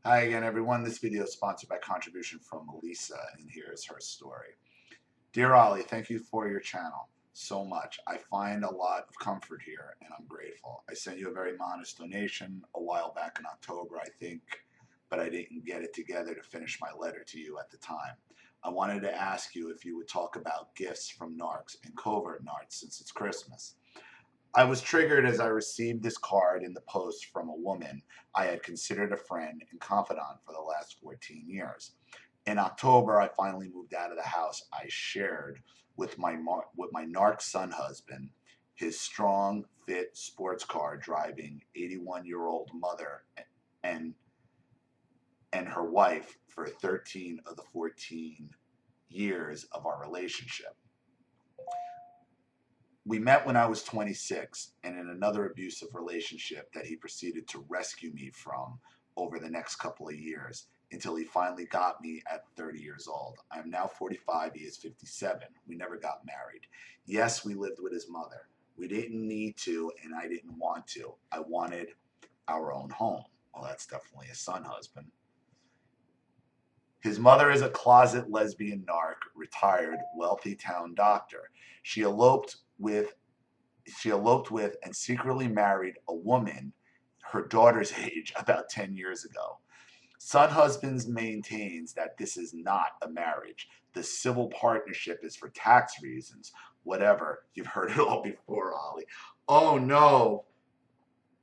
Hi again, everyone. This video is sponsored by contribution from Elisa, and here's her story. Dear Ollie, thank you for your channel so much. I find a lot of comfort here, and I'm grateful. I sent you a very modest donation a while back in October, I think, but I didn't get it together to finish my letter to you at the time. I wanted to ask you if you would talk about gifts from narcs and covert narcs since it's Christmas. I was triggered as I received this card in the post from a woman I had considered a friend and confidant for the last 14 years. In October, I finally moved out of the house I shared with my narc son husband, his strong, fit sports car driving 81-year-old mother and and her wife for 13 of the 14 years of our relationship. We met when I was 26 and in another abusive relationship that he proceeded to rescue me from over the next couple of years until he finally got me at 30 years old. I am now 45, he is 57. We never got married. Yes, we lived with his mother. We didn't need to, and I didn't want to. I wanted our own home. Well, that's definitely a son husband. His mother is a closet lesbian narc, retired, wealthy town doctor. She eloped with she eloped with and secretly married a woman her daughter's age about 10 years ago. Son Husbands maintains that this is not a marriage. The civil partnership is for tax reasons. Whatever. You've heard it all before, Ollie. Oh no,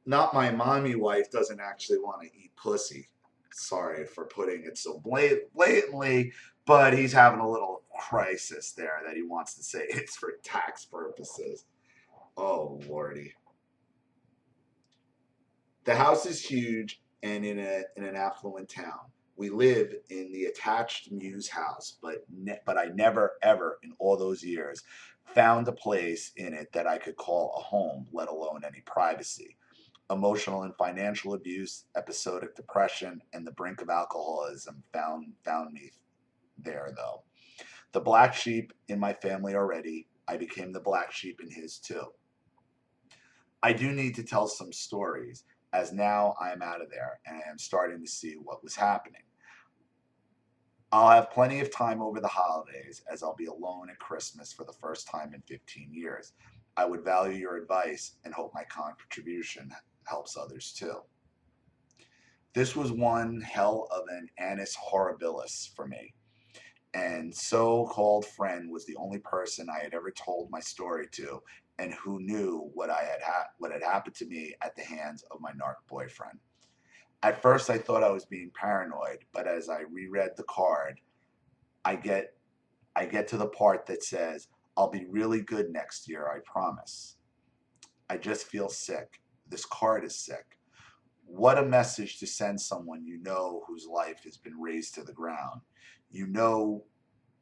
not my mommy wife doesn't actually want to eat pussy. Sorry for putting it so blatantly, but he's having a little crisis there that he wants to say it's for tax purposes. Oh, Lordy. The house is huge and in an affluent town. We live in the attached Muse house, but I never ever in all those years found a place in it that I could call a home, let alone any privacy. Emotional and financial abuse, episodic depression, and the brink of alcoholism found me there though. The black sheep in my family already. I became the black sheep in his too. I do need to tell some stories, as now I am out of there and I am starting to see what was happening. I'll have plenty of time over the holidays, as I'll be alone at Christmas for the first time in 15 years. I would value your advice and hope my contribution helps others too. This was one hell of an annus horribilis for me, and so-called friend was the only person I had ever told my story to and who knew what had happened to me at the hands of my narc boyfriend. At first I thought I was being paranoid, but as I reread the card, I get I get to the part that says, "I'll be really good next year, I promise." I just feel sick. This card is sick. What a message to send someone you know whose life has been razed to the ground. You know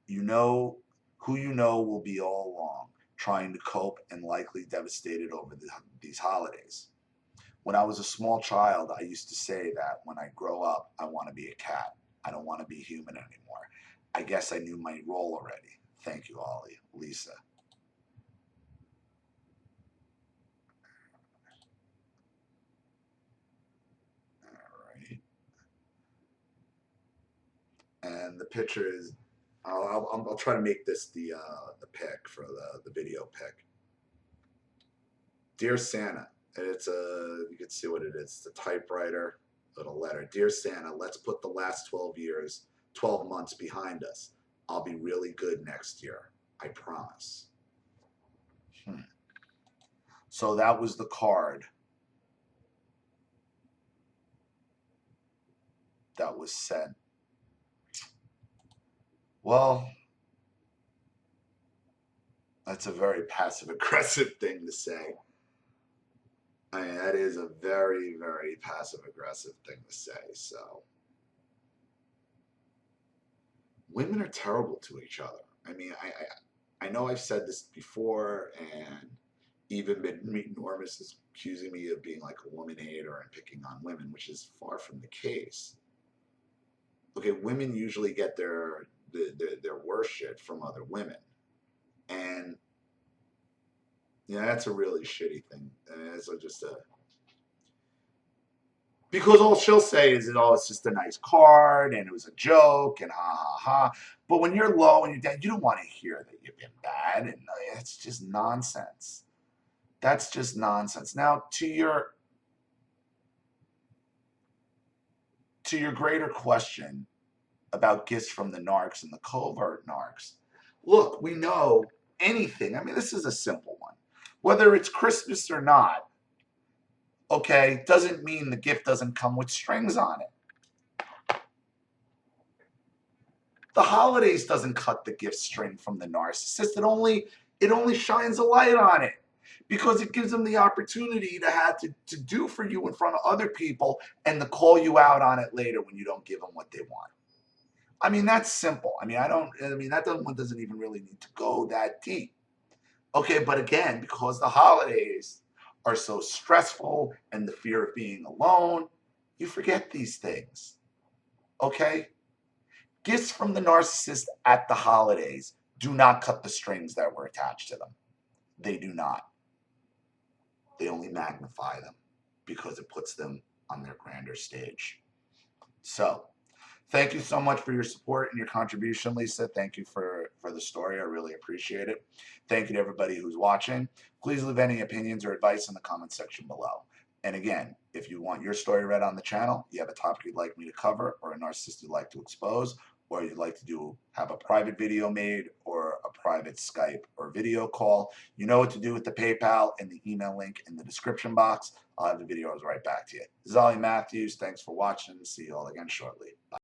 You know who you know will be all along, trying to cope and likely devastated over these holidays. When I was a small child, I used to say that when I grow up, I want to be a cat. I don't want to be human anymore. I guess I knew my role already. Thank you, Ollie. Lisa. All right. And the picture is, I'll try to make this the pick for the video pick. Dear Santa, and it's a, you can see what it is. It's a typewriter, little letter. Dear Santa, let's put the last 12 years, 12 months behind us. I'll be really good next year. I promise. Hmm. So that was the card that was sent. Well, that's a very passive aggressive thing to say. I mean, that is a very, very passive aggressive thing to say. So, women are terrible to each other. I mean, I know I've said this before, and even been Normus is accusing me of being like a woman hater and picking on women, which is far from the case. Okay, women usually get their worst shit from other women, and yeah, that's a really shitty thing. It's just a. Because all she'll say is, oh, it's just a nice card and it was a joke and ha ha ha. But when you're low and you're down, you don't want to hear that you've been bad. And it's just nonsense. That's just nonsense. Now, to your greater question about gifts from the narcs and the covert narcs, look, we know anything. I mean, this is a simple one. Whether it's Christmas or not, okay, doesn't mean the gift doesn't come with strings on it. The holidays doesn't cut the gift string from the narcissist. It only shines a light on it because it gives them the opportunity to have to do for you in front of other people and to call you out on it later when you don't give them what they want. I mean, that's simple. I mean, that one doesn't even really need to go that deep. Okay, but again, because the holidays are so stressful and the fear of being alone, you forget these things. Okay? Gifts from the narcissist at the holidays do not cut the strings that were attached to them. They do not. They only magnify them because it puts them on their grander stage. So, thank you so much for your support and your contribution, Lisa. Thank you for the story. I really appreciate it. Thank you to everybody who's watching. Please leave any opinions or advice in the comment section below. And again, if you want your story read on the channel, you have a topic you'd like me to cover or a narcissist you'd like to expose, or you'd like to have a private video made or a private Skype or video call, you know what to do with the PayPal and the email link in the description box. I'll have the videos right back to you. This is Ollie Matthews. Thanks for watching. See you all again shortly. Bye.